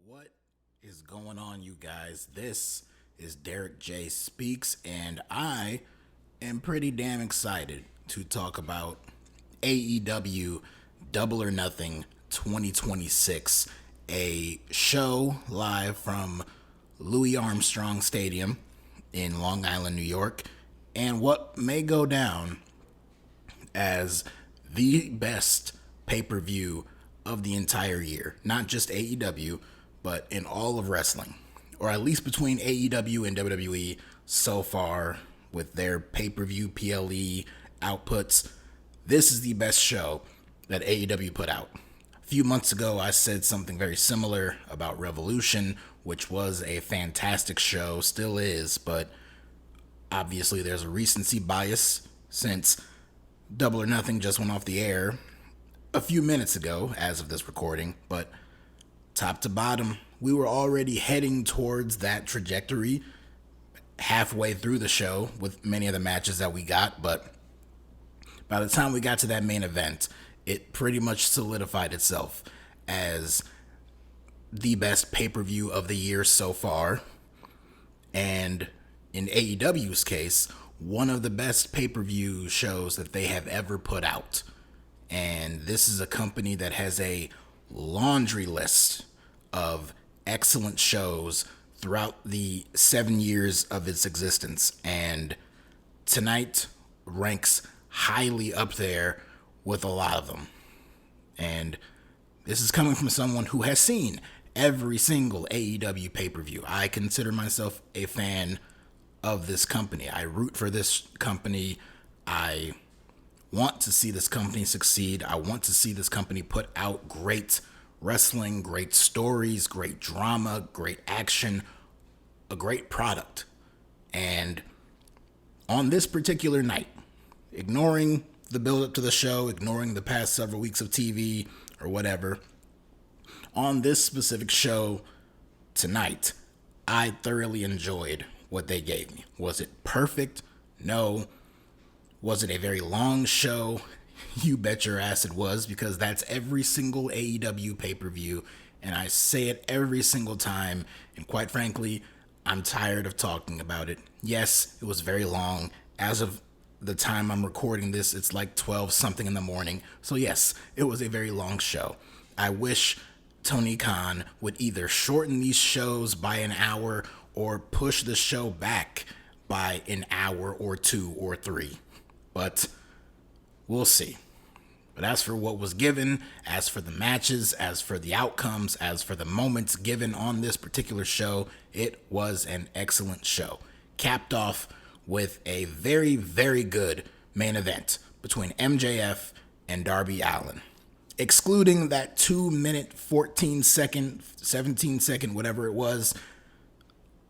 What is going on, you guys? This is DerekJ Speaks, and I am pretty damn excited to talk about AEW Double or Nothing 2026, a show live from Louis Armstrong Stadium in Long Island, New York, and what may go down as the best pay-per-view of the entire year. Not just AEW, but in all of wrestling. Or at least between AEW and WWE so far with their pay-per-view PLE outputs. This is the best show that AEW put out. A few months ago, I said something very similar about Revolution, which was a fantastic show, still is, but obviously there's a recency bias since Double or Nothing just went off the air a few minutes ago as of this recording, but top to bottom, we were already heading towards that trajectory halfway through the show with many of the matches that we got, but by the time we got to that main event, it pretty much solidified itself as the best pay-per-view of the year so far, and in AEW's case, one of the best pay-per-view shows that they have ever put out. And this is a company that has a laundry list of excellent shows throughout the 7 years of its existence. And tonight ranks highly up there with a lot of them. And this is coming from someone who has seen every single AEW pay-per-view. I consider myself a fan of this company. I root for this company. I want to see this company succeed. I want to see this company put out great wrestling, great stories, great drama, great action, a great product. And on this particular night, ignoring the build up to the show, ignoring the past several weeks of TV or whatever, on this specific show tonight, I thoroughly enjoyed what they gave me. Was it perfect? No. Was it a very long show? You bet your ass it was, because that's every single AEW pay-per-view, and I say it every single time, and quite frankly, I'm tired of talking about it. Yes, it was very long. As of the time I'm recording this, it's like 12 something in the morning, so yes, it was a very long show. I wish Tony Khan would either shorten these shows by an hour or push the show back by an hour or two or three. But we'll see. But as for what was given, as for the matches, as for the outcomes, as for the moments given on this particular show, it was an excellent show. Capped off with a very, very good main event between MJF and Darby Allen. Excluding that 2-minute, 14-second, 17-second, whatever it was,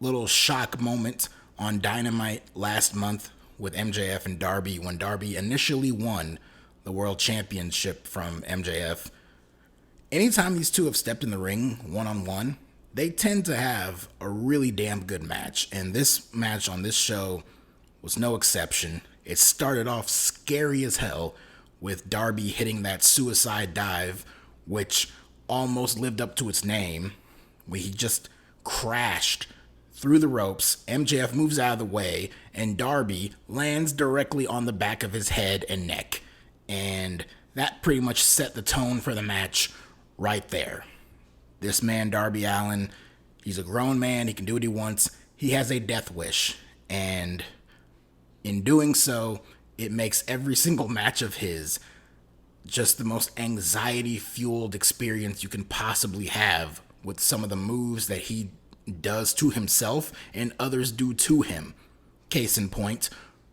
little shock moment on Dynamite last month with MJF and Darby when Darby initially won the world championship from MJF. Anytime these two have stepped in the ring one-on-one, they tend to have a really damn good match. And this match on this show was no exception. It started off scary as hell with Darby hitting that suicide dive, which almost lived up to its name, where he just crashed through the ropes. MJF moves out of the way, and Darby lands directly on the back of his head and neck. And that pretty much set the tone for the match right there. This man, Darby Allin, he's a grown man. He can do what he wants. He has a death wish. And in doing so, it makes every single match of his just the most anxiety-fueled experience you can possibly have, with some of the moves that he does to himself and others do to him. Case in point,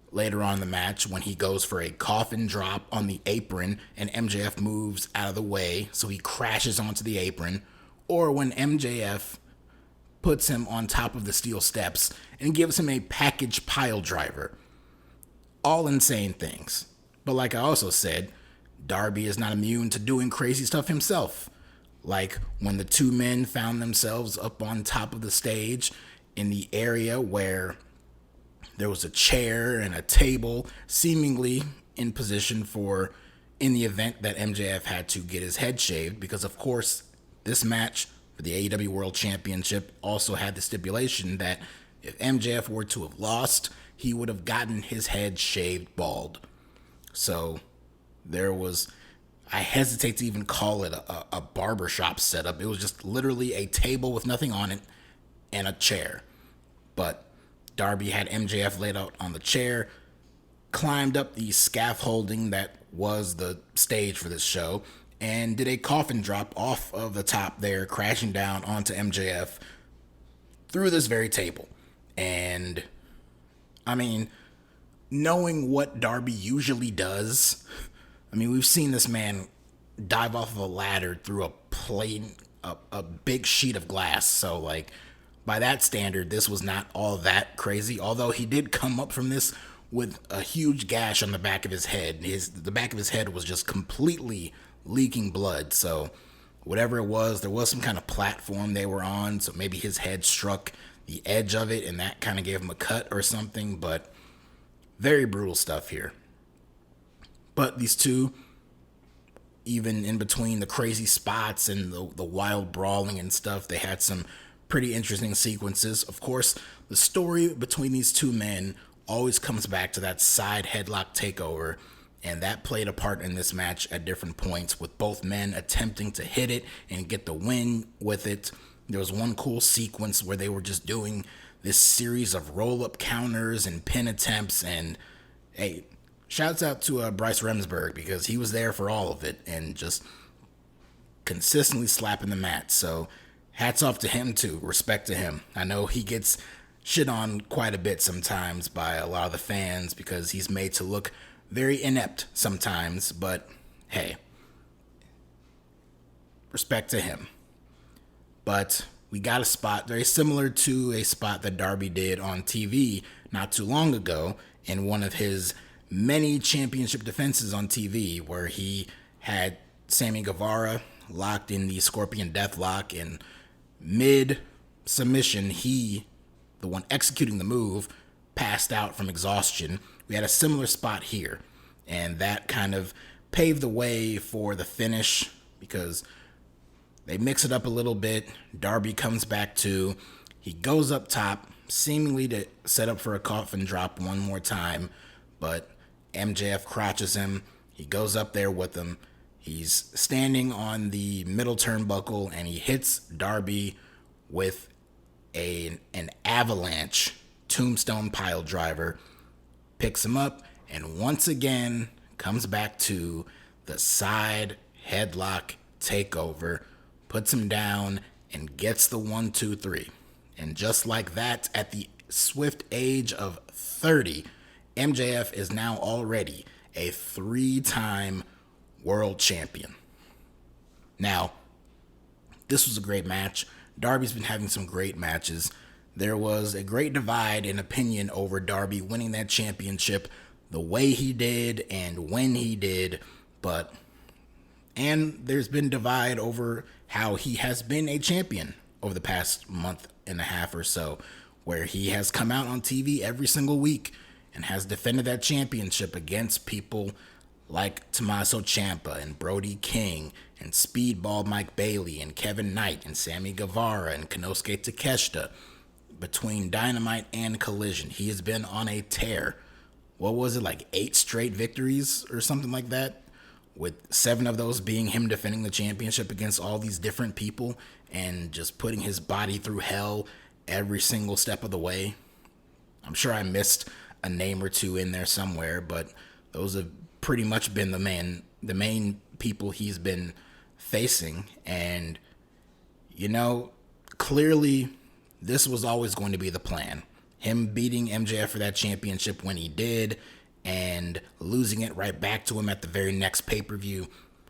later on in the match when he goes for a coffin drop on the apron and MJF moves out of the way so he crashes onto the apron, or when MJF puts him on top of the steel steps and gives him a package pile driver. All insane things. But like I also said, Darby is not immune to doing crazy stuff himself. Like when the two men found themselves up on top of the stage in the area where there was a chair and a table seemingly in position for in the event that MJF had to get his head shaved, because of course this match for the AEW World Championship also had the stipulation that if MJF were to have lost, he would have gotten his head shaved bald. So there was, I hesitate to even call it a barbershop setup. It was just literally a table with nothing on it and a chair. But Darby had MJF laid out on the chair, climbed up the scaffolding that was the stage for this show, and did a coffin drop off of the top there, crashing down onto MJF through this very table. And, I mean, knowing what Darby usually does, I mean, we've seen this man dive off of a ladder through a plane, a big sheet of glass. So, like, by that standard, this was not all that crazy. Although he did come up from this with a huge gash on the back of his head. The back of his head was just completely leaking blood. So whatever it was, there was some kind of platform they were on. So maybe his head struck the edge of it and that kind of gave him a cut or something. But very brutal stuff here. But these two, even in between the crazy spots and the wild brawling and stuff, they had some pretty interesting sequences. Of course, the story between these two men always comes back to that side headlock takeover, and that played a part in this match at different points, with both men attempting to hit it and get the win with it. There was one cool sequence where they were just doing this series of roll-up counters and pin attempts, and hey, shouts out to Bryce Remsburg, because he was there for all of it and just consistently slapping the mat. So hats off to him too, respect to him. I know he gets shit on quite a bit sometimes by a lot of the fans because he's made to look very inept sometimes, but hey, respect to him. But we got a spot very similar to a spot that Darby did on TV not too long ago in one of his many championship defenses on TV, where he had Sammy Guevara locked in the Scorpion Deathlock, and mid submission, he, the one executing the move, passed out from exhaustion. We had a similar spot here, and that kind of paved the way for the finish because they mix it up a little bit. Darby comes back too. He goes up top, seemingly to set up for a coffin drop one more time, but MJF crotches him. He goes up there with him. He's standing on the middle turnbuckle, and he hits Darby with an avalanche tombstone pile driver, picks him up, and once again comes back to the side headlock takeover, puts him down, and gets the 1-2-3. And just like that, at the swift age of 30, MJF is now already a 3-time world champion. Now, this was a great match. Darby's been having some great matches. There was a great divide in opinion over Darby winning that championship the way he did and when he did, and there's been divide over how he has been a champion over the past month and a half or so, where he has come out on TV every single week and has defended that championship against people like Tommaso Ciampa and Brody King and Speedball Mike Bailey and Kevin Knight and Sammy Guevara and Konosuke Takeshita. Between Dynamite and Collision, he has been on a tear. What was it, like 8 straight victories or something like that? With 7 of those being him defending the championship against all these different people and just putting his body through hell every single step of the way. I'm sure I missed a name or two in there somewhere, but those have pretty much been the main people he's been facing. And, you know, clearly this was always going to be the plan. Him beating MJF for that championship when he did and losing it right back to him at the very next pay-per-view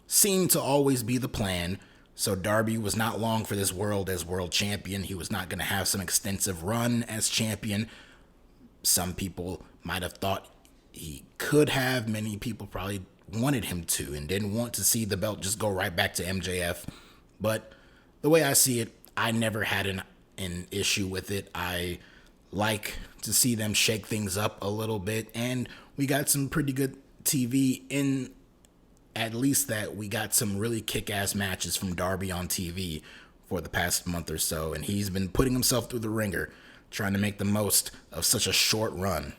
seemed to always be the plan. So Darby was not long for this world as world champion. He was not going to have some extensive run as champion. Some people might have thought he could have. Many people probably wanted him to and didn't want to see the belt just go right back to MJF. But the way I see it, I never had an issue with it. I like to see them shake things up a little bit, and we got some pretty good TV in, at least that we got some really kick-ass matches from Darby on TV for the past month or so, and he's been putting himself through the ringer, trying to make the most of such a short run.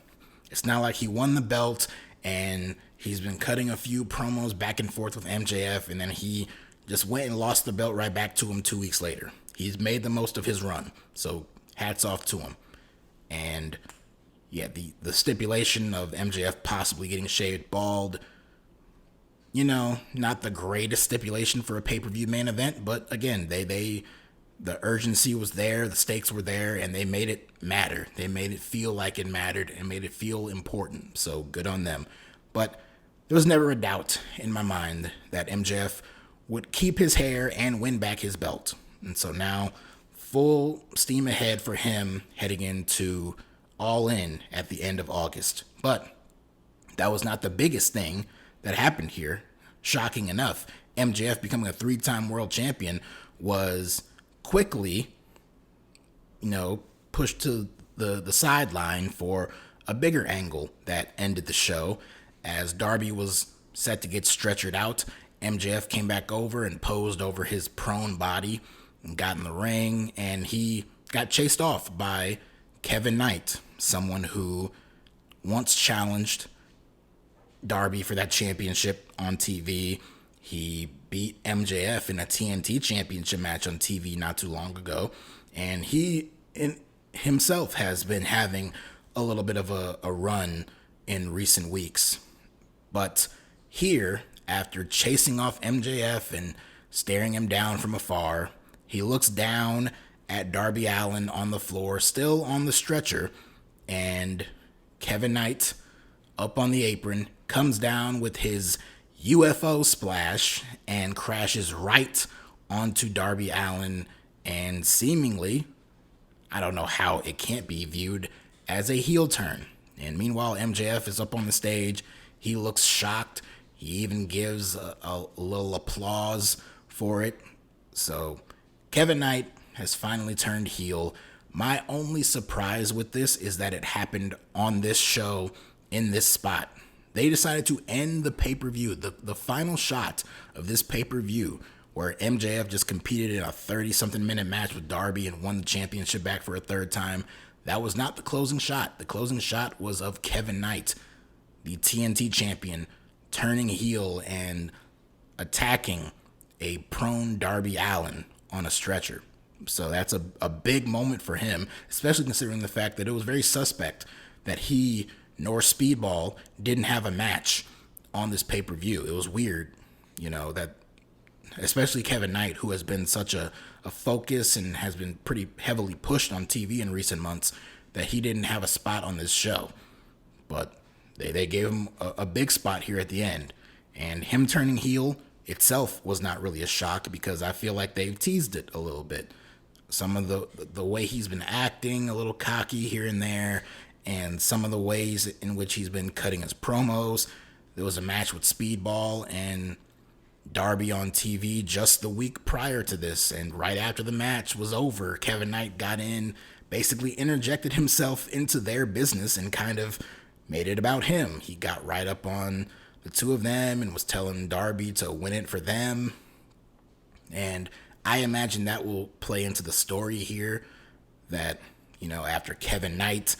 It's not like he won the belt and he's been cutting a few promos back and forth with MJF, and then he just went and lost the belt right back to him 2 weeks later. He's made the most of his run, so hats off to him. And yeah, the stipulation of MJF possibly getting shaved bald, not the greatest stipulation for a pay-per-view main event, but again, the urgency was there, the stakes were there, and they made it matter. They made it feel like it mattered and made it feel important, so good on them. But there was never a doubt in my mind that MJF would keep his hair and win back his belt. And so now, full steam ahead for him heading into Allin at the end of August. But that was not the biggest thing that happened here. Shocking enough, MJF becoming a 3-time world champion was quickly, pushed to the sideline for a bigger angle that ended the show. As Darby was set to get stretchered out, MJF came back over and posed over his prone body and got in the ring, and he got chased off by Kevin Knight, someone who once challenged Darby for that championship on TV. He beat MJF in a TNT championship match on TV not too long ago, and he himself has been having a little bit of a run in recent weeks. But here, after chasing off MJF and staring him down from afar, he looks down at Darby Allen on the floor, still on the stretcher, and Kevin Knight, up on the apron, comes down with his UFO splash and crashes right onto Darby Allen, and seemingly, I don't know how it can't be viewed as a heel turn. And meanwhile, MJF is up on the stage. He looks shocked. He even gives a little applause for it. So Kevin Knight has finally turned heel. My only surprise with this is that it happened on this show in this spot. They decided to end the pay-per-view, the final shot of this pay-per-view, where MJF just competed in a 30-something minute match with Darby and won the championship back for a third time. That was not the closing shot. The closing shot was of Kevin Knight, the TNT champion, turning heel and attacking a prone Darby Allen on a stretcher. So that's a big moment for him, especially considering the fact that it was very suspect that he nor Speedball didn't have a match on this pay-per-view. It was weird, that especially Kevin Knight, who has been such a focus and has been pretty heavily pushed on TV in recent months, that he didn't have a spot on this show. But they gave him a big spot here at the end. And him turning heel itself was not really a shock, because I feel like they've teased it a little bit. Some of the way he's been acting, a little cocky here and there, and some of the ways in which he's been cutting his promos. There was a match with Speedball and Darby on TV just the week prior to this, and right after the match was over, Kevin Knight got in, basically interjected himself into their business and kind of made it about him. He got right up on the two of them and was telling Darby to win it for them. And I imagine that will play into the story here, that, after Kevin Knight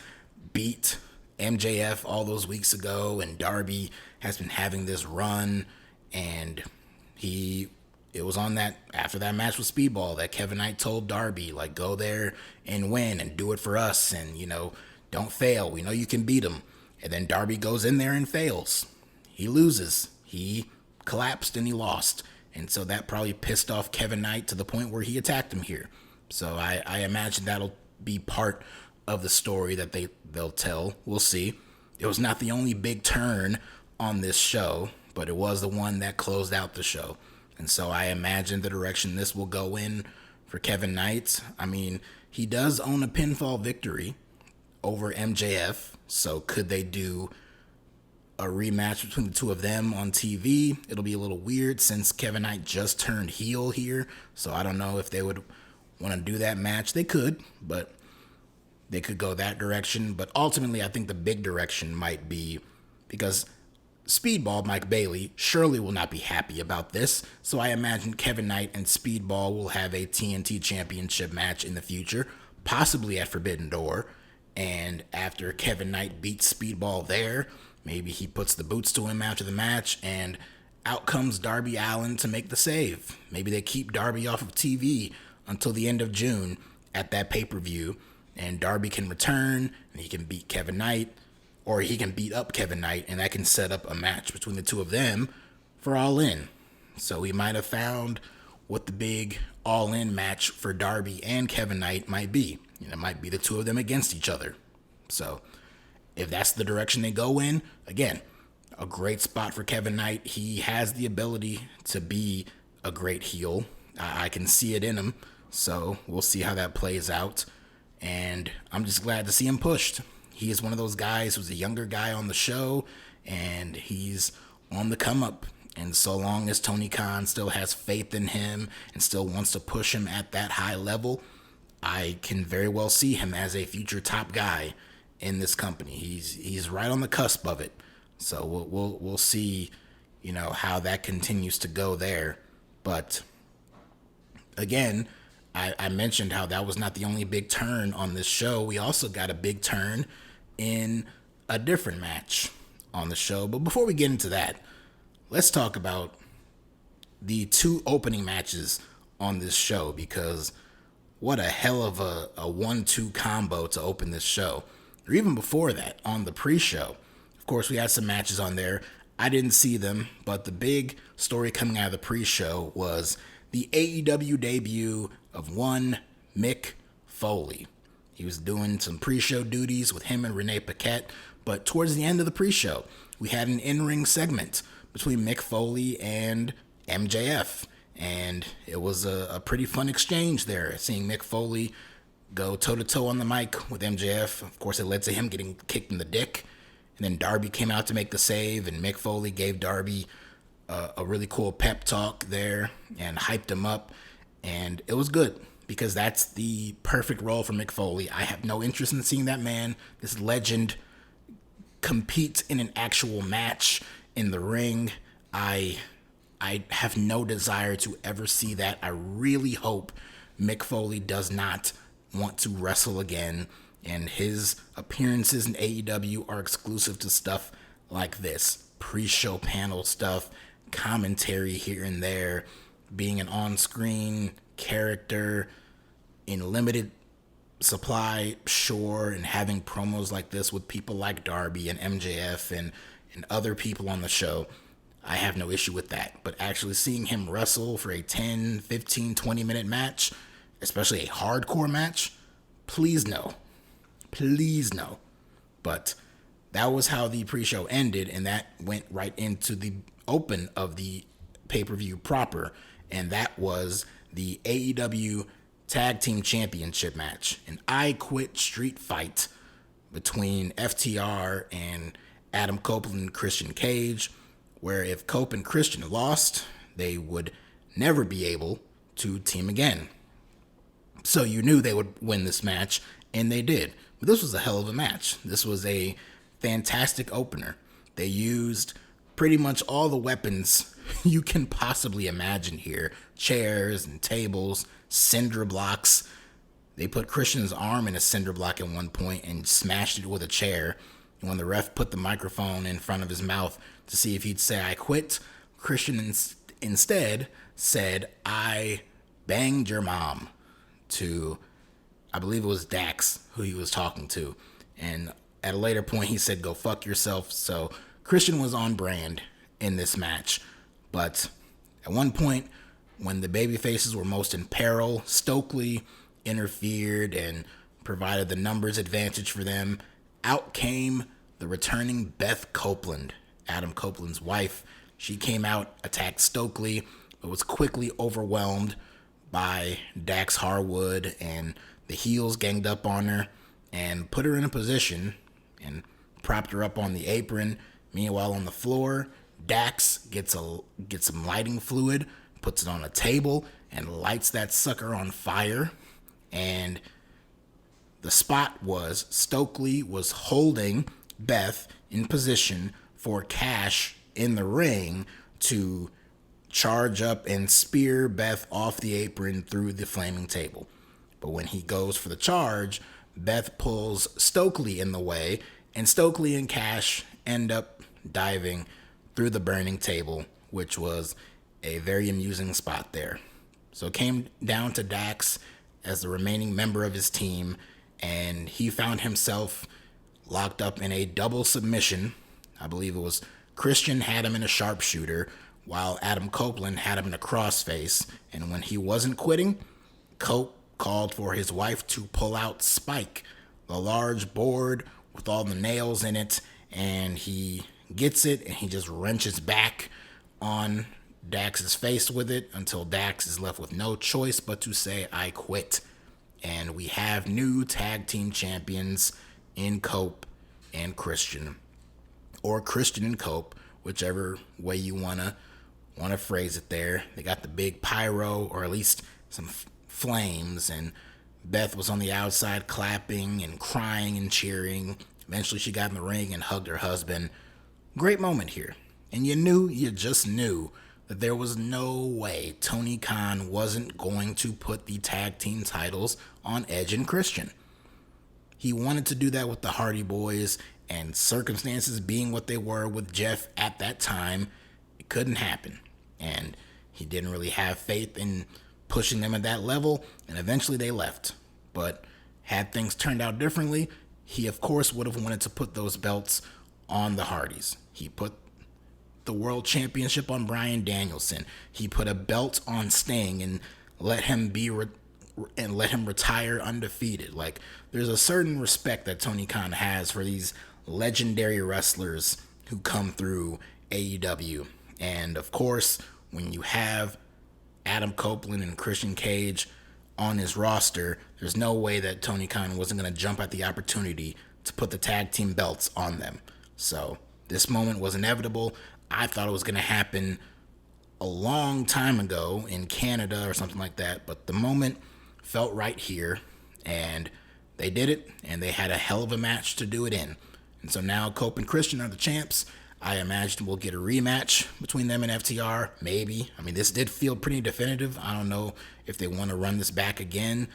beat MJF all those weeks ago, and Darby has been having this run, and it was on that, after that match with Speedball, that Kevin Knight told Darby, go there and win and do it for us, and don't fail, we know you can beat him. And then Darby goes in there and fails. He loses. He collapsed and he lost. And so that probably pissed off Kevin Knight to the point where he attacked him here. So I imagine that'll be part of the story that they'll tell. We'll see. It was not the only big turn on this show, but it was the one that closed out the show. And so I imagine the direction this will go in for Kevin Knight. I mean, he does own a pinfall victory over MJF. So could they do a rematch between the two of them on TV? It'll be a little weird since Kevin Knight just turned heel here. So I don't know if they would want to do that match. They could, but they could go that direction. But ultimately, I think the big direction might be, because Speedball, Mike Bailey, surely will not be happy about this, so I imagine Kevin Knight and Speedball will have a TNT Championship match in the future, possibly at Forbidden Door, and after Kevin Knight beats Speedball there, maybe he puts the boots to him after the match, and out comes Darby Allen to make the save. Maybe they keep Darby off of TV until the end of June at that pay-per-view, and Darby can return, and he can beat Kevin Knight, or he can beat up Kevin Knight, and that can set up a match between the two of them for Allin. So we might have found what the big Allin match for Darby and Kevin Knight might be. It might be the two of them against each other. So if that's the direction they go in, again, a great spot for Kevin Knight. He has the ability to be a great heel. I can see it in him. So we'll see how that plays out. And I'm just glad to see him pushed. He is one of those guys who's a younger guy on the show, and he's on the come up. And so long as Tony Khan still has faith in him and still wants to push him at that high level, I can very well see him as a future top guy in this company. He's right on the cusp of it. So we'll see, how that continues to go there. But again, I mentioned how that was not the only big turn on this show. We also got a big turn in a different match on the show. But before we get into that, let's talk about the two opening matches on this show, because what a hell of a 1-2 combo to open this show. Or even before that, on the pre-show. Of course, we had some matches on there. I didn't see them, but the big story coming out of the pre-show was the AEW debut of one Mick Foley. He was doing some pre-show duties with him and Renee Paquette, but towards the end of the pre-show, we had an in-ring segment between Mick Foley and MJF, and it was a pretty fun exchange there, seeing Mick Foley go toe-to-toe on the mic with MJF. Of course, it led to him getting kicked in the dick, and then Darby came out to make the save, and Mick Foley gave Darby a really cool pep talk there and hyped him up, and it was good, because that's the perfect role for Mick Foley. I have no interest in seeing that man, this legend, compete in an actual match in the ring. I have no desire to ever see that. I really hope Mick Foley does not want to wrestle again, and his appearances in AEW are exclusive to stuff like this. Pre-show panel stuff, commentary here and there, being an on-screen character in limited supply, sure, and having promos like this with people like Darby and MJF and other people on the show, I have no issue with that. But actually seeing him wrestle for a 10, 15, 20-minute match, especially a hardcore match, please no. Please no. But that was how the pre-show ended, and that went right into the open of the pay-per-view proper, and that was the AEW Tag Team Championship match, an I Quit street fight between FTR and Adam Copeland and Christian Cage, where if Cope and Christian lost, they would never be able to team again. So you knew they would win this match, and they did. But this was a hell of a match. This was a fantastic opener. They used pretty much all the weapons you can possibly imagine here. Chairs and tables, cinder blocks. They put Christian's arm in a cinder block at one point and smashed it with a chair. And when the ref put the microphone in front of his mouth to see if he'd say, "I quit," Christian instead said, "I banged your mom," to, I believe it was Dax, who he was talking to. And at a later point, he said, "Go fuck yourself." So Christian was on brand in this match. But at one point, when the babyfaces were most in peril, Stokely interfered and provided the numbers advantage for them. Out came the returning Beth Copeland, Adam Copeland's wife. She came out, attacked Stokely, but was quickly overwhelmed by Dax Harwood, and the heels ganged up on her and put her in a position and propped her up on the apron. Meanwhile, on the floor, Dax gets some lighting fluid, puts it on a table, and lights that sucker on fire. And the spot was Stokely was holding Beth in position for Cash in the ring to charge up and spear Beth off the apron through the flaming table. But when he goes for the charge, Beth pulls Stokely in the way, and Stokely and Cash end up diving through the burning table, which was a very amusing spot there. So it came down to Dax as the remaining member of his team, and he found himself locked up in a double submission. I believe it was Christian had him in a sharpshooter, while Adam Copeland had him in a crossface. And when he wasn't quitting, Cope called for his wife to pull out Spike, the large board with all the nails in it, and he gets it and he just wrenches back on Dax's face with it until Dax is left with no choice but to say, "I quit." And we have new tag team champions in Cope and Christian, or Christian and Cope, whichever way you wanna phrase it there. They got the big pyro, or at least some flames, and Beth was on the outside clapping and crying and cheering. Eventually she got in the ring and hugged her husband. Great moment here. And you just knew that there was no way Tony Khan wasn't going to put the tag team titles on Edge and Christian. He wanted to do that with the Hardy Boys, and circumstances being what they were with Jeff at that time, it couldn't happen. And he didn't really have faith in pushing them at that level, and eventually they left. But had things turned out differently, he of course would have wanted to put those belts on the Hardys. He put the world championship on Bryan Danielson. He put a belt on Sting and let him retire undefeated. Like, there's a certain respect that Tony Khan has for these legendary wrestlers who come through AEW. And of course, when you have Adam Copeland and Christian Cage on his roster, there's no way that Tony Khan wasn't going to jump at the opportunity to put the tag team belts on them. So this moment was inevitable. I thought it was going to happen a long time ago in Canada or something like that, but the moment felt right here, and they did it, and they had a hell of a match to do it in. And so now Cope and Christian are the champs. I imagine we'll get a rematch between them and FTR, maybe. I mean, this did feel pretty definitive. I don't know if they want to run this back again.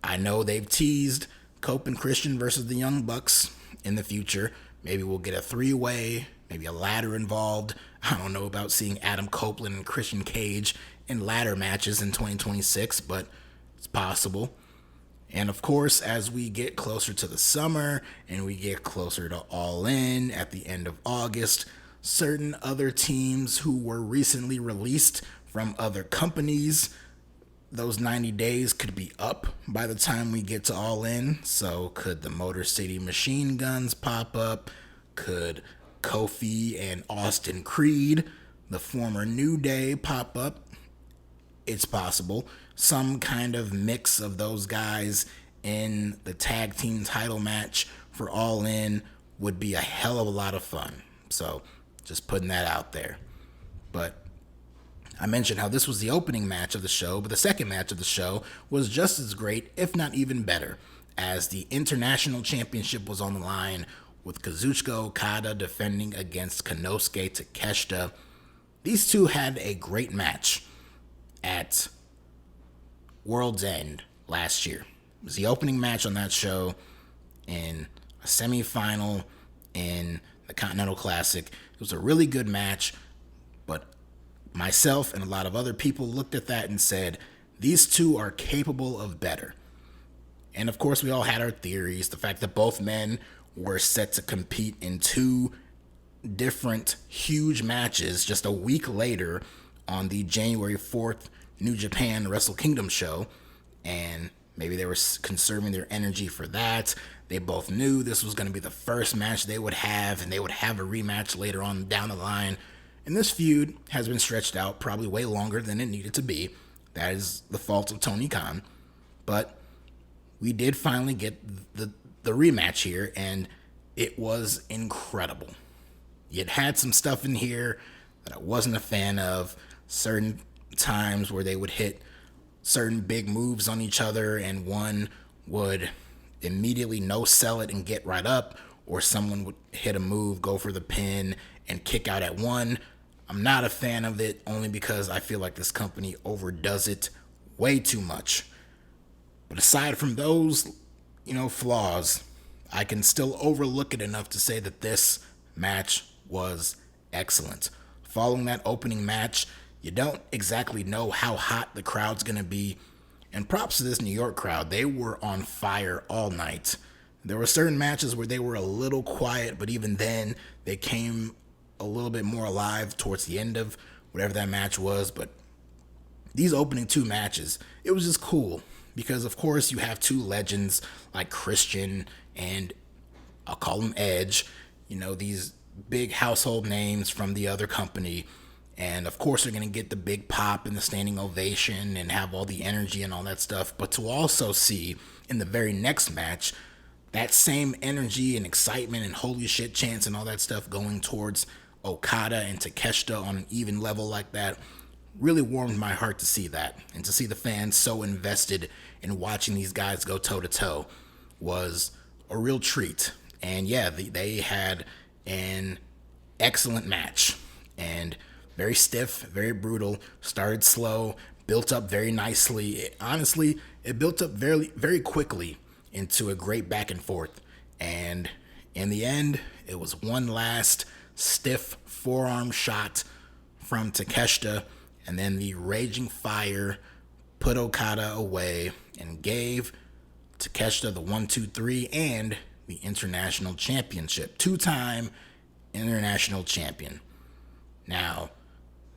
I know they've teased Cope and Christian versus the Young Bucks in the future. Maybe we'll get a three-way, maybe a ladder involved. I don't know about seeing Adam Copeland and Christian Cage in ladder matches in 2026, but it's possible. And of course, as we get closer to the summer and we get closer to Allin at the end of August, certain other teams who were recently released from other companies, those 90 days could be up by the time we get to Allin. So could the Motor City Machine Guns pop up? Could Kofi and Austin Creed, the former New Day, pop up? It's possible. Some kind of mix of those guys in the tag team title match for Allin would be a hell of a lot of fun. So just putting that out there. But I mentioned how this was the opening match of the show, but the second match of the show was just as great, if not even better, as the International Championship was on the line with Kazuchika Okada defending against Konosuke Takeshita. These two had a great match at World's End last year. It was the opening match on that show in a semifinal in the Continental Classic. It was a really good match, but myself and a lot of other people looked at that and said, these two are capable of better. And of course, we all had our theories. The fact that both men were set to compete in two different huge matches just a week later on the January 4th New Japan Wrestle Kingdom show, and maybe they were conserving their energy for that. They both knew this was going to be the first match they would have, and they would have a rematch later on down the line. And this feud has been stretched out probably way longer than it needed to be. That is the fault of Tony Khan. But we did finally get the rematch here, and it was incredible. It had some stuff in here that I wasn't a fan of. Certain times where they would hit certain big moves on each other, and one would immediately no sell it and get right up, or someone would hit a move, go for the pin, and kick out at 1. I'm not a fan of it only because I feel like this company overdoes it way too much. But aside from those, flaws, I can still overlook it enough to say that this match was excellent. Following that opening match, you don't exactly know how hot the crowd's going to be. And props to this New York crowd. They were on fire all night. There were certain matches where they were a little quiet, but even then, they came a little bit more alive towards the end of whatever that match was. But these opening 2 matches, it was just cool. Because, of course, you have 2 legends like Christian and I'll call him Edge. These big household names from the other company. And, of course, they're going to get the big pop and the standing ovation and have all the energy and all that stuff. But to also see in the very next match that same energy and excitement and holy shit chants and all that stuff going towards Okada and Takeshita on an even level like that really warmed my heart to see that. And to see the fans so invested in watching these guys go toe-to-toe was a real treat. And yeah, they had an excellent match. And very stiff, very brutal, started slow, built up very nicely. It built up very, very quickly into a great back and forth. And in the end, it was one last stiff forearm shot from Takeshita, and then the Raging Fire put Okada away and gave Takeshita the 1-2-3 and the International Championship. 2-time International Champion. Now,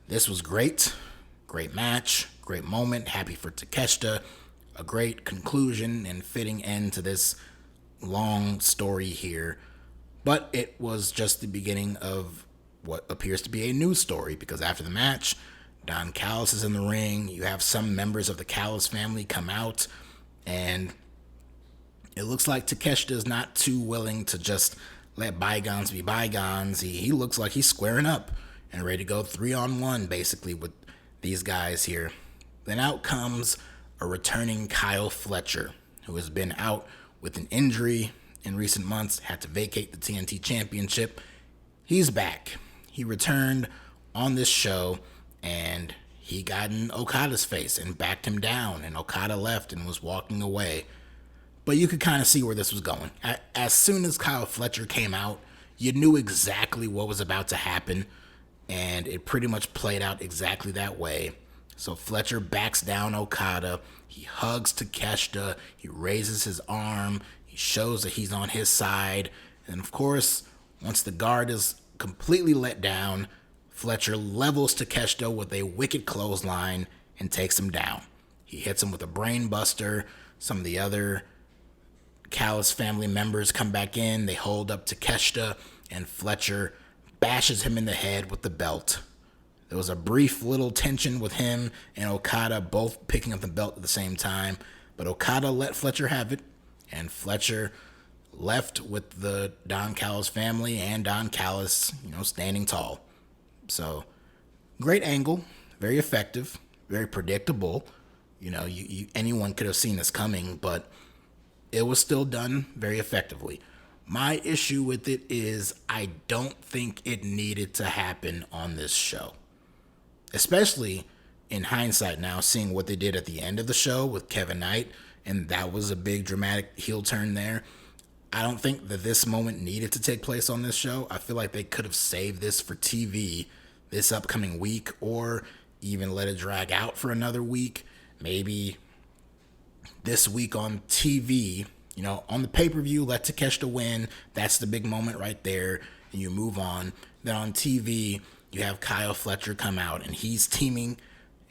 this was great. Great match. Great moment. Happy for Takeshita. A great conclusion and fitting end to this long story here. But it was just the beginning of what appears to be a new story, because after the match, Don Callis is in the ring. You have some members of the Callis family come out, and it looks like Takeshita is not too willing to just let bygones be bygones. He looks like he's squaring up and ready to go 3-on-1 basically with these guys here. Then out comes a returning Kyle Fletcher, who has been out with an injury in recent months, had to vacate the TNT Championship. He's back. He returned on this show, and he got in Okada's face and backed him down, and Okada left and was walking away. But you could kind of see where this was going. As soon as Kyle Fletcher came out, you knew exactly what was about to happen, and it pretty much played out exactly that way. So Fletcher backs down Okada. He hugs Takeshita. He raises his arm. He shows that he's on his side. And of course, once the guard is completely let down, Fletcher levels Takeshita with a wicked clothesline and takes him down. He hits him with a brain buster. Some of the other Callis family members come back in. They hold up Takeshita, and Fletcher bashes him in the head with the belt. There was a brief little tension with him and Okada both picking up the belt at the same time, but Okada let Fletcher have it, and Fletcher left with the Don Callis family and Don Callis, standing tall. So, great angle, very effective, very predictable. Anyone could have seen this coming, but it was still done very effectively. My issue with it is I don't think it needed to happen on this show. Especially in hindsight now, seeing what they did at the end of the show with Kevin Knight, and that was a big dramatic heel turn there. I don't think that this moment needed to take place on this show. I feel like they could have saved this for TV this upcoming week, or even let it drag out for another week. Maybe this week on TV, on the pay-per-view, let Takeshita win. That's the big moment right there, and you move on. Then on TV, you have Kyle Fletcher come out, and he's teaming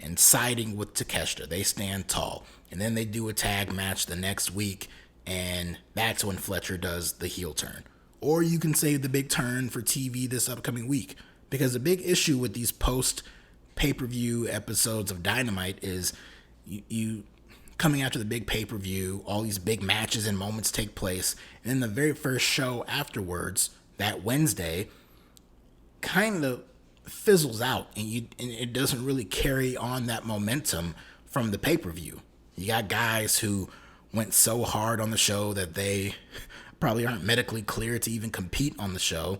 and siding with Takeshita. They stand tall. And then they do a tag match the next week, and that's when Fletcher does the heel turn. Or you can save the big turn for TV this upcoming week. Because the big issue with these post-pay-per-view episodes of Dynamite is you coming after the big pay-per-view, all these big matches and moments take place, and then the very first show afterwards, that Wednesday, kind of fizzles out, and it doesn't really carry on that momentum from the pay-per-view. You got guys who went so hard on the show that they probably aren't medically cleared to even compete on the show.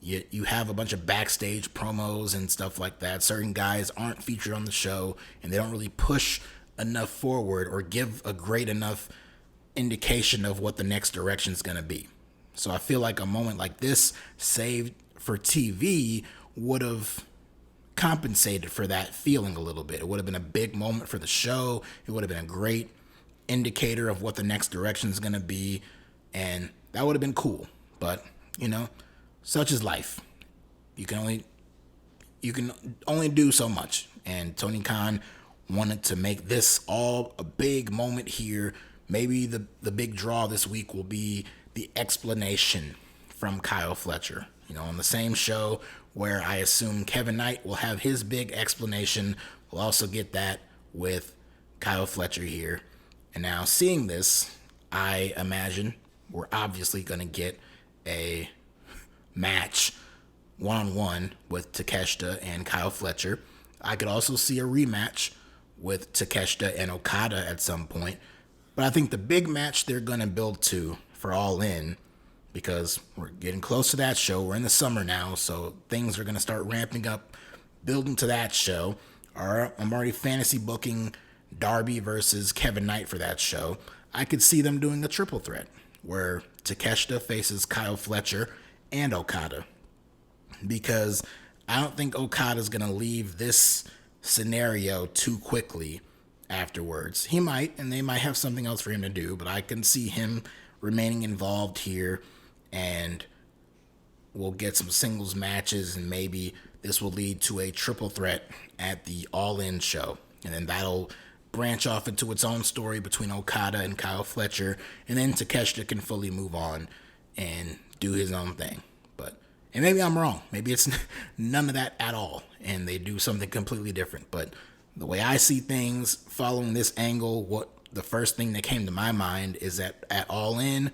You have a bunch of backstage promos and stuff like that. Certain guys aren't featured on the show, and they don't really push enough forward or give a great enough indication of what the next direction is going to be. So I feel like a moment like this, saved for TV, would have compensated for that feeling a little bit. It would have been a big moment for the show. It would have been a great indicator of what the next direction is going to be, and that would have been cool. But, such is life. You can only do so much, and Tony Khan wanted to make this all a big moment here. Maybe the big draw this week will be the explanation from Kyle Fletcher. On the same show where I assume Kevin Knight will have his big explanation, we'll also get that with Kyle Fletcher here. And now seeing this, I imagine we're obviously going to get a match one-on-one with Takeshita and Kyle Fletcher. I could also see a rematch with Takeshita and Okada at some point. But I think the big match they're going to build to for Allin, because we're getting close to that show. We're in the summer now, so things are going to start ramping up, building to that show. I'm already fantasy booking Darby versus Kevin Knight for that show. I could see them doing a triple threat where Takeshita faces Kyle Fletcher and Okada, because I don't think Okada's going to leave this scenario too quickly afterwards. He might, and they might have something else for him to do, but I can see him remaining involved here, and we'll get some singles matches, and maybe this will lead to a triple threat at the All-In show, and then that'll branch off into its own story between Okada and Kyle Fletcher, and then Takeshita can fully move on and do his own thing. And maybe I'm wrong. Maybe it's none of that at all, and they do something completely different. But the way I see things, following this angle, the first thing that came to my mind is that at All In,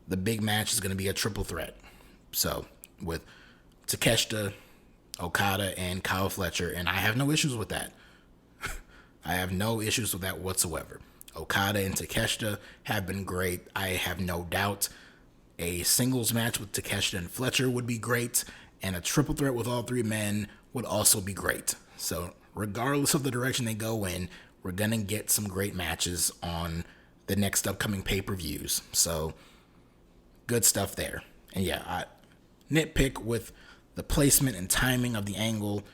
the big match is going to be a triple threat. So with Takeshita, Okada, and Kyle Fletcher, and I have no issues with that. I have no issues with that whatsoever. Okada and Takeshita have been great. I have no doubt a singles match with Takeshita and Fletcher would be great, and a triple threat with all three men would also be great. So regardless of the direction they go in, we're going to get some great matches on the next upcoming pay-per-views. So good stuff there. And yeah, I nitpick with the placement and timing of the angle,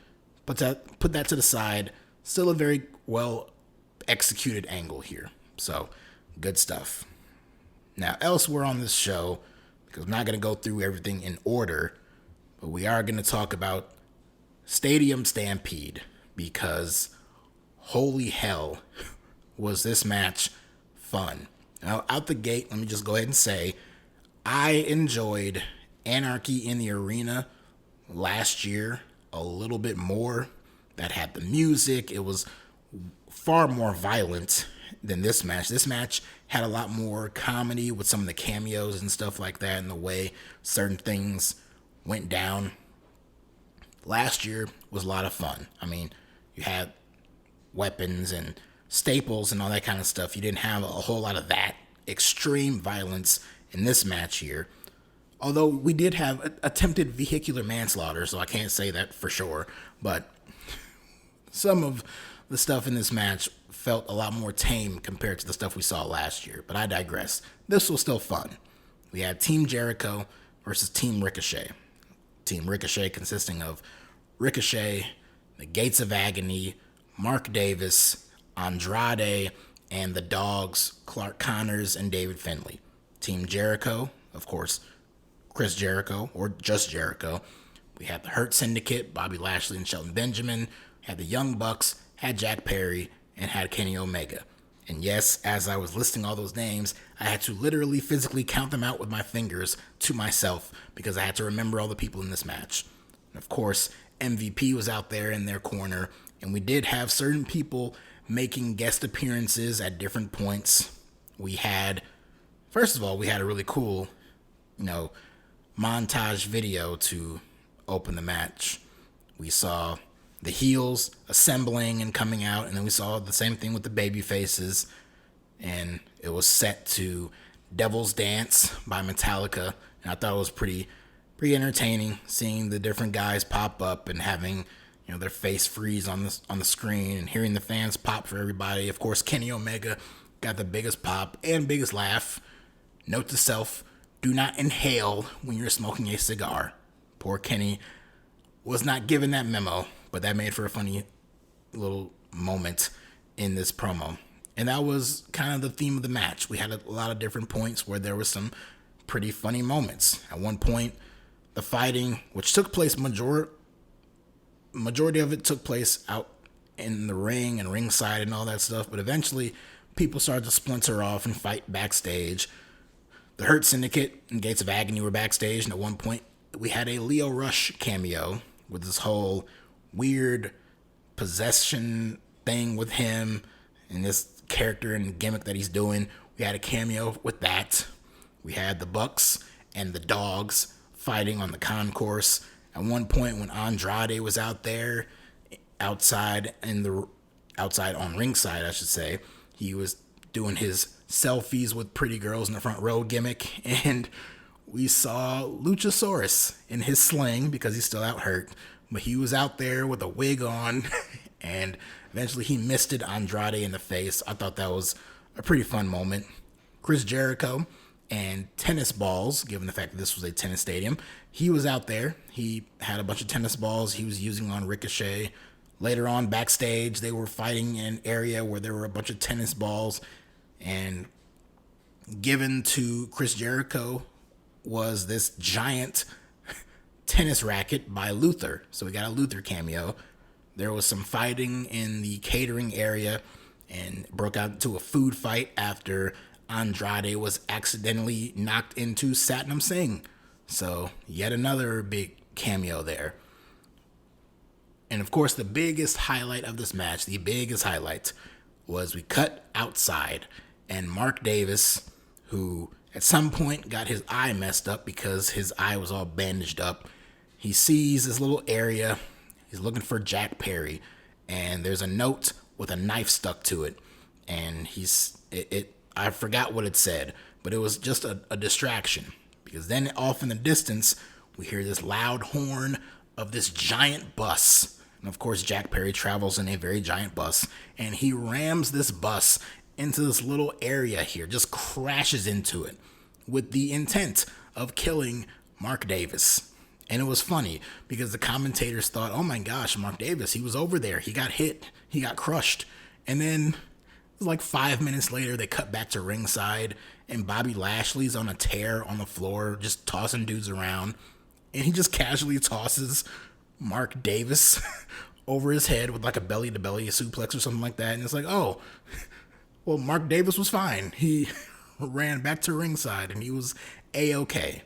but put that to the side. Still a very well executed angle here. So good stuff. Now, elsewhere on this show, because I'm not going to go through everything in order, but we are going to talk about Stadium Stampede, because holy hell was this match fun. Now, out the gate, let me just go ahead and say, I enjoyed Anarchy in the Arena last year a little bit more. That had the music. It was far more violent than this match. This match had a lot more comedy with some of the cameos and stuff like that, and the way certain things went down. Last year was a lot of fun. I mean, you had weapons and staples and all that kind of stuff. You didn't have a whole lot of that extreme violence in this match here. Although we did have attempted vehicular manslaughter, so I can't say that for sure. But some of the stuff in this match felt a lot more tame compared to the stuff we saw last year. But I digress. This was still fun. We had Team Jericho versus Team Ricochet. Team Ricochet consisting of Ricochet, the Gates of Agony, Mark Davis, Andrade, and the Dogs, Clark Connors and David Finlay. Team Jericho, of course, Chris Jericho, or just Jericho. We had the Hurt Syndicate, Bobby Lashley and Shelton Benjamin. Had the Young Bucks, had Jack Perry, and had Kenny Omega. And yes, as I was listing all those names, I had to literally physically count them out with my fingers to myself, because I had to remember all the people in this match. And of course, MVP was out there in their corner, and we did have certain people making guest appearances at different points. First of all, we had a really cool, montage video to open the match. We saw the heels assembling and coming out, and then we saw the same thing with the baby faces, and it was set to Devil's Dance by Metallica, and I thought it was pretty pretty entertaining seeing the different guys pop up and having their face freeze on the screen and hearing the fans pop for everybody. Of course, Kenny Omega got the biggest pop and biggest laugh. Note to self: do not inhale when you're smoking a cigar. Poor Kenny was not given that memo, but that made for a funny little moment in this promo. And that was kind of the theme of the match. We had a lot of different points where there was some pretty funny moments. At one point, the fighting, which took place, majority of it took place out in the ring and ringside and all that stuff, but eventually people started to splinter off and fight backstage. The Hurt Syndicate and Gates of Agony were backstage, and at one point we had a Leo Rush cameo with this whole weird possession thing with him and this character and gimmick that he's doing. We had a cameo with that. We had the Bucks and the Dogs fighting on the concourse. At one point when Andrade was out there, outside on ringside, I should say, he was doing his selfies with pretty girls in the front row gimmick, and we saw Luchasaurus in his sling because he's still out hurt, but he was out there with a wig on, and eventually he misted Andrade in the face. I thought that was a pretty fun moment. Chris Jericho and tennis balls, given the fact that this was a tennis stadium, he was out there. He had a bunch of tennis balls he was using on Ricochet. Later on, backstage, they were fighting in an area where there were a bunch of tennis balls, and given to Chris Jericho was this giant tennis racket by Luther. So we got a Luther cameo. There was some fighting in the catering area and broke out into a food fight after Andrade was accidentally knocked into Satnam Singh. So yet another big cameo there. And of course, the biggest highlight of this match, was we cut outside and Mark Davis, who at some point got his eye messed up because his eye was all bandaged up. He sees this little area. He's looking for Jack Perry, and there's a note with a knife stuck to it. And I forgot what it said, but it was just a distraction, because then off in the distance, we hear this loud horn of this giant bus. And of course, Jack Perry travels in a very giant bus, and he rams this bus into this little area here, just crashes into it with the intent of killing Mark Davis. And it was funny because the commentators thought, oh my gosh, Mark Davis, he was over there. He got hit. He got crushed. And then it was like 5 minutes later, they cut back to ringside, and Bobby Lashley's on a tear on the floor, just tossing dudes around. And he just casually tosses Mark Davis over his head with like a belly-to-belly suplex or something like that. And it's like, oh, well, Mark Davis was fine. He ran back to ringside and he was A-okay.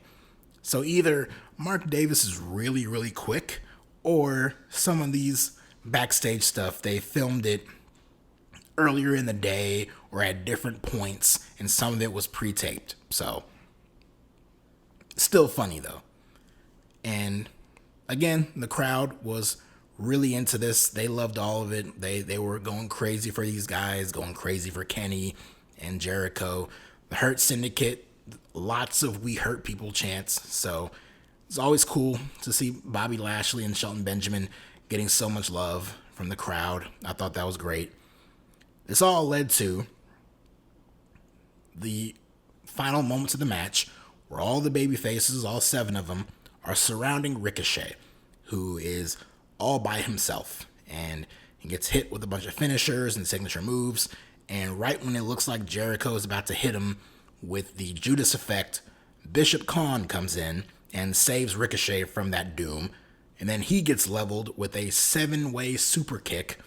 So either Mark Davis is really, really quick, or some of these backstage stuff, they filmed it earlier in the day or at different points, and some of it was pre-taped. So still funny though. And again, the crowd was really into this. They loved all of it. They were going crazy for these guys, going crazy for Kenny and Jericho. The Hurt Syndicate, lots of "We Hurt People" chants. So it's always cool to see Bobby Lashley and Shelton Benjamin getting so much love from the crowd. I thought that was great. This all led to the final moments of the match, where all the baby faces, all 7 of them, are surrounding Ricochet, who is all by himself, and he gets hit with a bunch of finishers and signature moves, and right when it looks like Jericho is about to hit him with the Judas effect, Bishop Kaun comes in and saves Ricochet from that doom, and then he gets leveled with a 7-way super kick,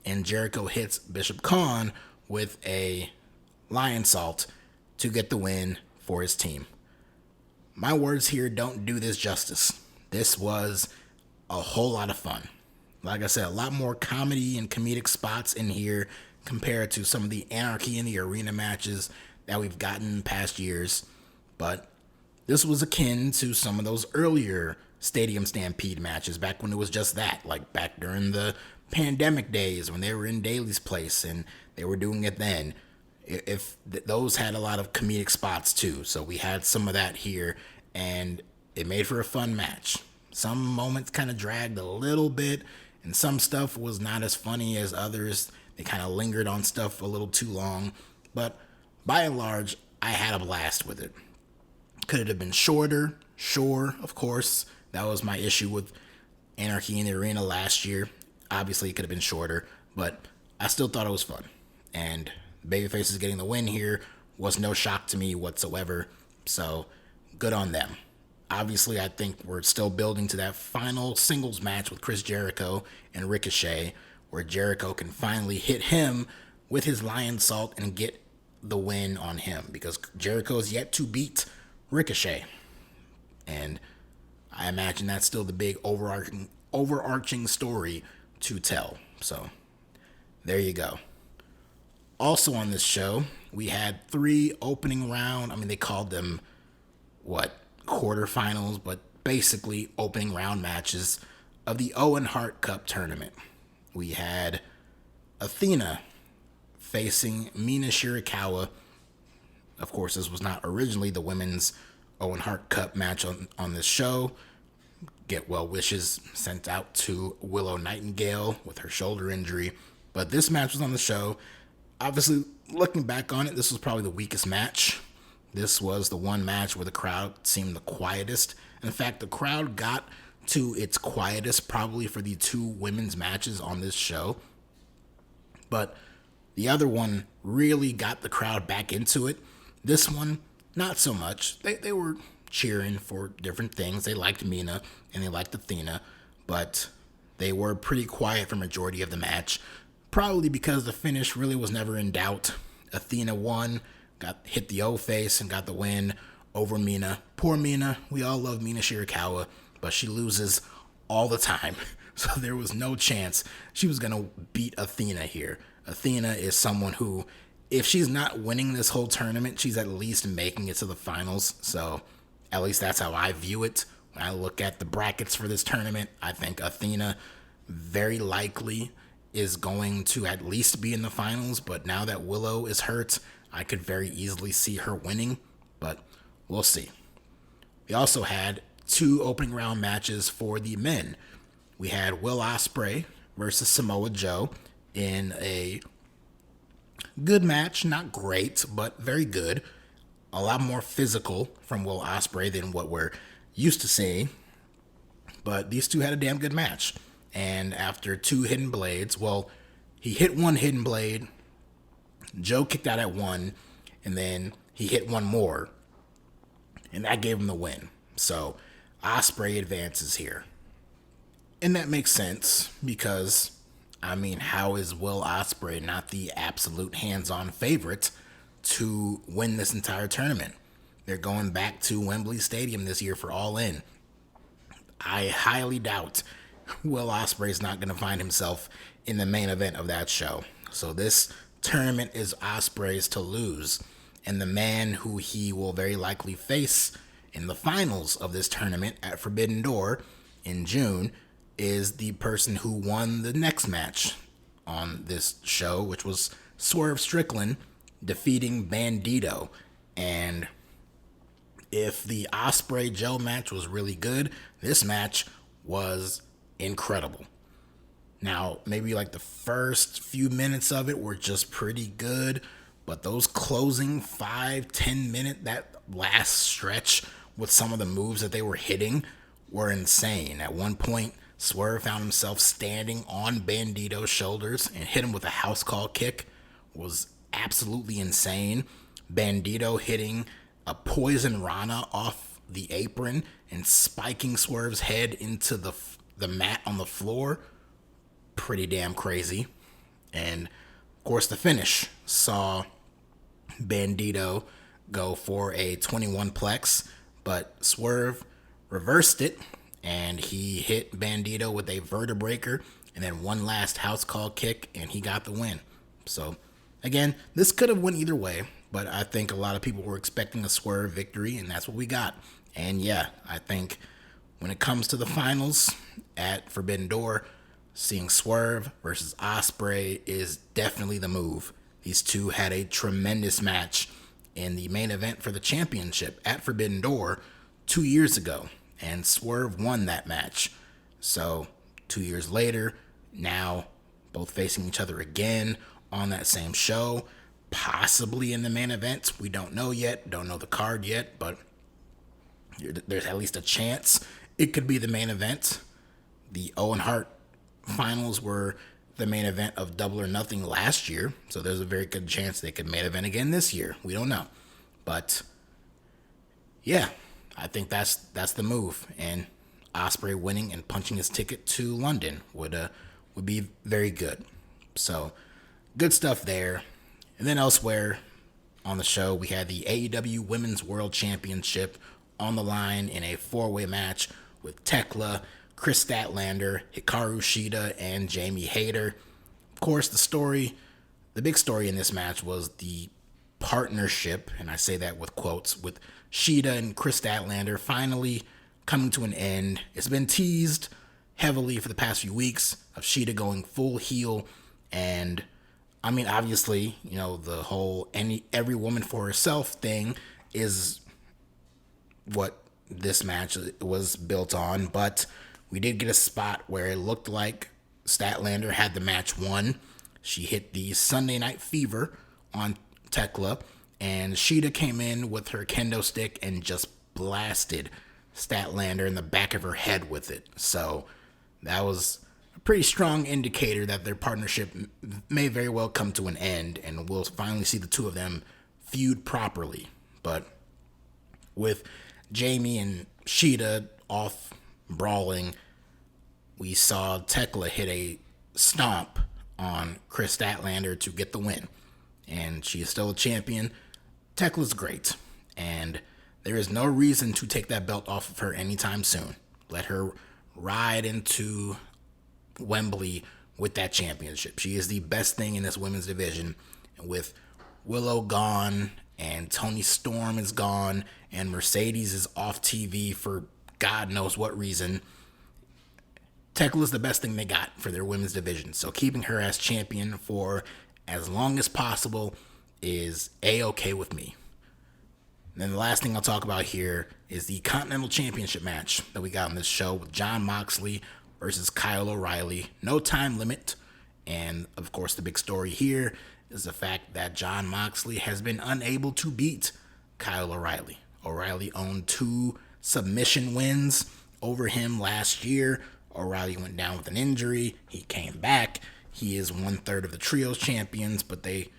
and Jericho hits Bishop Kaun with a lion salt to get the win for his team. My words here don't do this justice. This was a whole lot of fun. Like I said, a lot more comedy and comedic spots in here compared to some of the Anarchy in the Arena matches that we've gotten in past years. But this was akin to some of those earlier Stadium Stampede matches back when it was just that, like back during the pandemic days when they were in Daly's place and they were doing it then. Those had a lot of comedic spots too. So we had some of that here, and it made for a fun match. Some moments kind of dragged a little bit, and some stuff was not as funny as others. They kind of lingered on stuff a little too long, but by and large, I had a blast with it. Could it have been shorter? Sure, of course. That was my issue with Anarchy in the Arena last year. Obviously, it could have been shorter, but I still thought it was fun. And Babyface is getting the win here was no shock to me whatsoever, so good on them. Obviously, I think we're still building to that final singles match with Chris Jericho and Ricochet, where Jericho can finally hit him with his lion salt and get the win on him, because Jericho is yet to beat Ricochet. And I imagine that's still the big overarching story to tell. So there you go. Also on this show, we had 3 opening round. I mean, they called them quarterfinals, but basically opening round matches of the Owen Hart Cup tournament. We had Athena facing Mina Shirakawa. Of course, this was not originally the women's Owen Hart Cup match on this show. Get well wishes sent out to Willow Nightingale with her shoulder injury. But this match was on the show. Obviously, looking back on it, this was probably the weakest match. This was the one match where the crowd seemed the quietest. In fact, the crowd got to its quietest probably for the 2 women's matches on this show. But the other one really got the crowd back into it. This one, not so much. They were cheering for different things. They liked Mina and they liked Athena, but they were pretty quiet for majority of the match, probably because the finish really was never in doubt. Athena won, hit the O-face and got the win over Mina. Poor Mina. We all love Mina Shirakawa, but she loses all the time. So there was no chance she was going to beat Athena here. Athena is someone who, if she's not winning this whole tournament, she's at least making it to the finals. So at least that's how I view it. When I look at the brackets for this tournament, I think Athena very likely is going to at least be in the finals. But now that Willow is hurt, I could very easily see her winning. But we'll see. We also had 2 opening round matches for the men. We had Will Ospreay versus Samoa Joe in a good match, not great, but very good. A lot more physical from Will Ospreay than what we're used to seeing. But these 2 had a damn good match. And after 2 hidden blades, well, he hit 1 hidden blade. Joe kicked out at 1, and then he hit 1 more. And that gave him the win. So Ospreay advances here. And that makes sense because, I mean, how is Will Ospreay not the absolute hands-on favorite to win this entire tournament? They're going back to Wembley Stadium this year for Allin. I highly doubt Will Ospreay is not going to find himself in the main event of that show. So this tournament is Ospreay's to lose. And the man who he will very likely face in the finals of this tournament at Forbidden Door in June is the person who won the next match on this show, which was Swerve Strickland defeating Bandito. And if the Ospreay Joe match was really good, this match was incredible. Now, maybe like the first few minutes of it were just pretty good, but those closing 5-10 minute, that last stretch with some of the moves that they were hitting were insane. At one point, Swerve found himself standing on Bandito's shoulders and hit him with a house call kick. Was absolutely insane. Bandito hitting a poison Rana off the apron and spiking Swerve's head into the mat on the floor. Pretty damn crazy. And of course the finish saw Bandito go for a 21 plex, but Swerve reversed it and he hit Bandito with a vertebreaker and then one last house call kick and he got the win. So again, this could have went either way, but I think a lot of people were expecting a Swerve victory and that's what we got. And yeah, I think when it comes to the finals at Forbidden Door, seeing Swerve versus Ospreay is definitely the move. These two had a tremendous match in the main event for the championship at Forbidden Door 2 years ago. and Swerve won that match. So 2 years later, now both facing each other again on that same show, possibly in the main event. We don't know yet, don't know the card yet, but there's at least a chance it could be the main event. The Owen Hart finals were the main event of Double or Nothing last year, so there's a very good chance they could main event again this year. We don't know, but yeah, I think that's the move. And Ospreay winning and punching his ticket to London would be very good. So good stuff there. And then elsewhere on the show, we had the AEW Women's World Championship on the line in a 4-way match with Tekla, Chris Statlander, Hikaru Shida, and Jamie Hayter. Of course, the big story in this match was the partnership, and I say that with quotes, with Shida and Chris Statlander finally coming to an end. It's been teased heavily for the past few weeks of Shida going full heel, and I mean, obviously, the whole every woman for herself thing is what this match was built on, but we did get a spot where it looked like Statlander had the match won. She hit the Sunday Night Fever on Tekla, and Shida came in with her kendo stick and just blasted Statlander in the back of her head with it. So that was a pretty strong indicator that their partnership may very well come to an end, and we'll finally see the two of them feud properly. But with Jamie and Shida off brawling, we saw Tekla hit a stomp on Chris Statlander to get the win. And she is still a champion. Tekla's great. And there is no reason to take that belt off of her anytime soon. Let her ride into Wembley with that championship. She is the best thing in this women's division. And with Willow gone, and Toni Storm is gone, and Mercedes is off TV for God knows what reason, Tekla is the best thing they got for their women's division. So keeping her as champion for as long as possible is A-okay with me. And then the last thing I'll talk about here is the Continental Championship match that we got on this show with Jon Moxley versus Kyle O'Reilly. No time limit. And of course, the big story here is the fact that Jon Moxley has been unable to beat Kyle O'Reilly. O'Reilly owned 2 submission wins over him last year. O'Reilly went down with an injury. He came back. He is 1/3 of the Trios champions, but they,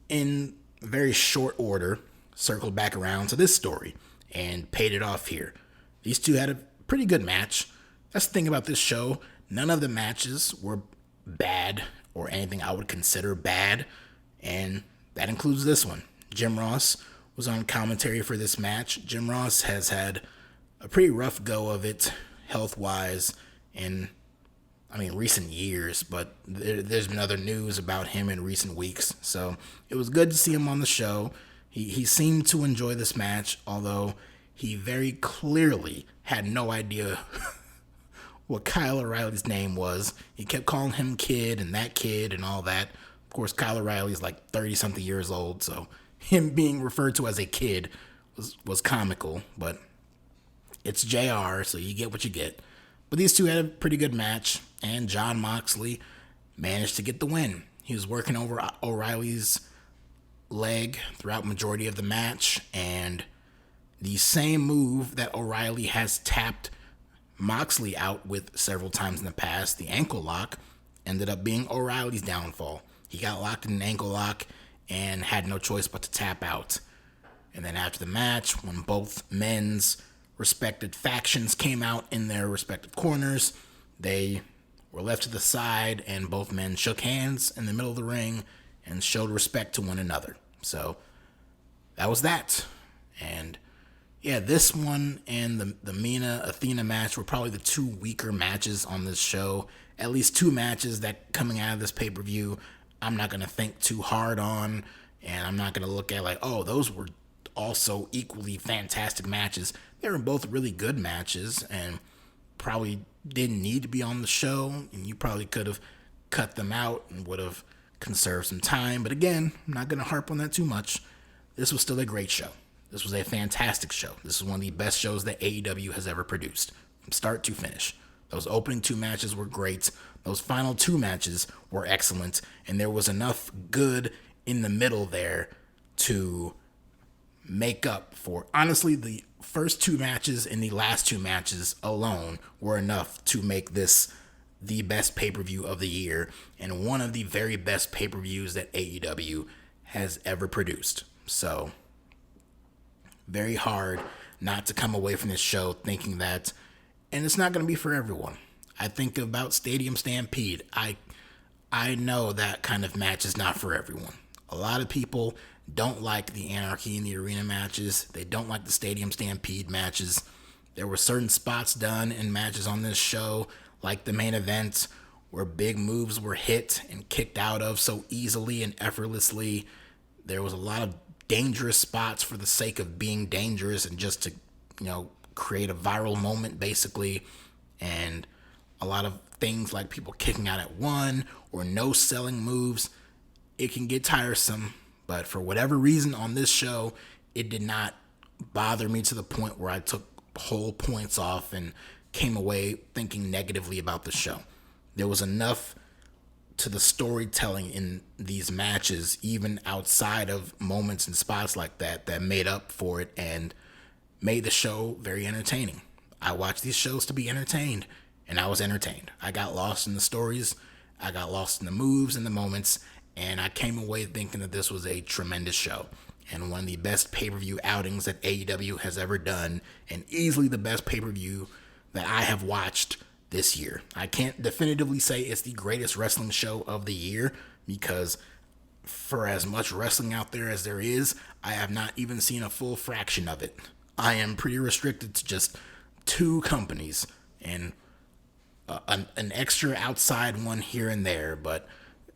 in very short order, circled back around to this story and paid it off here. These two had a pretty good match. That's the thing about this show. None of the matches were bad or anything I would consider bad, and that includes this one. Jim Ross was on commentary for this match. Jim Ross has had a pretty rough go of it health-wise in, recent years, but there's been other news about him in recent weeks, so it was good to see him on the show. He seemed to enjoy this match, although he very clearly had no idea what Kyle O'Reilly's name was. He kept calling him kid and all that. Of course, Kyle O'Reilly's like 30-something years old, so him being referred to as a kid was comical, but it's JR, so you get what you get. But these two had a pretty good match, and Jon Moxley managed to get the win. He was working over O'Reilly's leg throughout the majority of the match, and the same move that O'Reilly has tapped Moxley out with several times in the past, the ankle lock, ended up being O'Reilly's downfall. He got locked in an ankle lock and had no choice but to tap out. And then after the match, when both men's respected factions came out in their respective corners, they were left to the side, and both men shook hands in the middle of the ring and showed respect to one another. So that was that. And yeah, this one and the Mina Athena match were probably the 2 weaker matches on this show. At least 2 matches that coming out of this pay-per-view I'm not going to think too hard on, and I'm not going to look at like, oh, those were also equally fantastic matches. They were both really good matches and probably didn't need to be on the show, and you probably could have cut them out and would have conserved some time. But again, I'm not going to harp on that too much. This was still a great show. This was a fantastic show. This is one of the best shows that AEW has ever produced, from start to finish. Those opening 2 matches were great. Those final 2 matches were excellent. And there was enough good in the middle there to make up for, honestly, the first 2 matches and the last 2 matches alone were enough to make this the best pay-per-view of the year and one of the very best pay-per-views that AEW has ever produced. So, very hard not to come away from this show thinking that, and it's not going to be for everyone. I think about Stadium Stampede. I know that kind of match is not for everyone. A lot of people don't like the Anarchy in the Arena matches. They don't like the Stadium Stampede matches. There were certain spots done in matches on this show, like the main event, where big moves were hit and kicked out of so easily and effortlessly. There was a lot of dangerous spots for the sake of being dangerous and just to, create a viral moment, basically. And a lot of things like people kicking out at 1 or no selling moves. It can get tiresome, but for whatever reason on this show, it did not bother me to the point where I took whole points off and came away thinking negatively about the show. There was enough to the storytelling in these matches, even outside of moments and spots like that, that made up for it and made the show very entertaining. I watched these shows to be entertained, and I was entertained. I got lost in the stories, I got lost in the moves and the moments, and I came away thinking that this was a tremendous show and one of the best pay-per-view outings that AEW has ever done, and easily the best pay-per-view that I have watched this year. I can't definitively say it's the greatest wrestling show of the year, because for as much wrestling out there as there is, I have not even seen a full fraction of it. I am pretty restricted to just 2 companies and an extra outside one here and there, but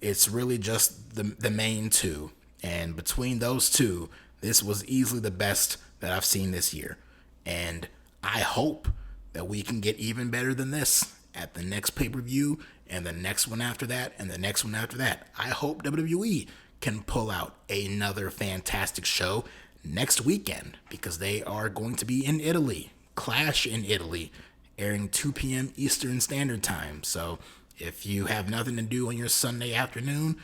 it's really just the main 2. And between those 2, this was easily the best that I've seen this year. And I hope that we can get even better than this at the next pay-per-view and the next one after that and the next one after that. I hope WWE can pull out another fantastic show next weekend, because they are going to be in Italy, Clash in Italy, airing 2 p.m. Eastern Standard Time. So if you have nothing to do on your Sunday afternoon,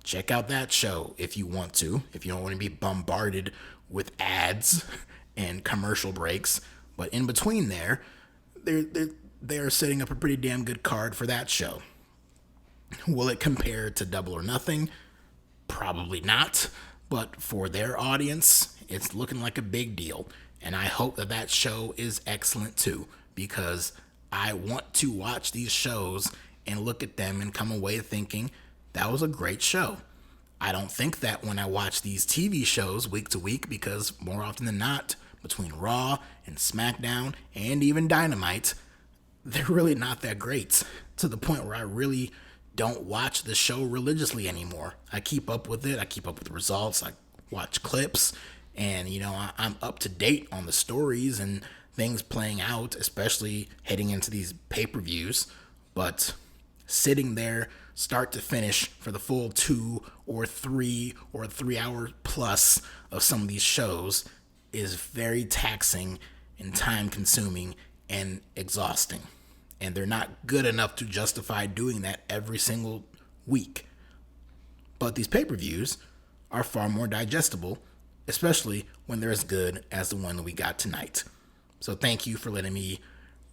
check out that show if you want to, if you don't want to be bombarded with ads and commercial breaks. But in between there, they're setting up a pretty damn good card for that show. Will it compare to Double or Nothing? Probably not. But for their audience, it's looking like a big deal. And I hope that that show is excellent too, because I want to watch these shows and look at them and come away thinking that was a great show. I don't think that when I watch these TV shows week to week, because more often than not, between Raw and SmackDown and even Dynamite, they're really not that great, to the point where I really don't watch the show religiously anymore. I keep up with it. I keep up with the results. I watch clips, and I'm up to date on the stories and things playing out, especially heading into these pay-per-views. But sitting there start to finish for the full 2 or 3 or 3 hour plus of some of these shows is very taxing and time consuming and exhausting. And they're not good enough to justify doing that every single week. But these pay-per-views are far more digestible, especially when they're as good as the one that we got tonight. So thank you for letting me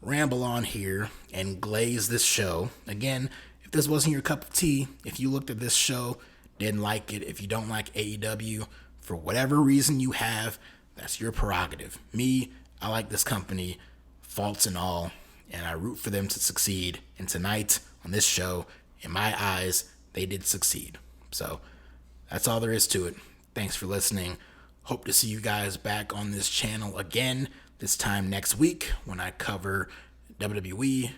ramble on here and glaze this show. Again, if this wasn't your cup of tea, if you looked at this show, didn't like it, if you don't like AEW, for whatever reason you have, that's your prerogative. Me, I like this company, faults and all, and I root for them to succeed. And tonight, on this show, in my eyes, they did succeed. So that's all there is to it. Thanks for listening. Hope to see you guys back on this channel again, this time next week, when I cover WWE,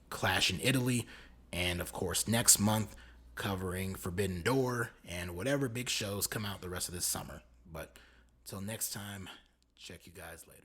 Clash in Italy, and of course next month covering Forbidden Door and whatever big shows come out the rest of this summer. But till next time, check you guys later.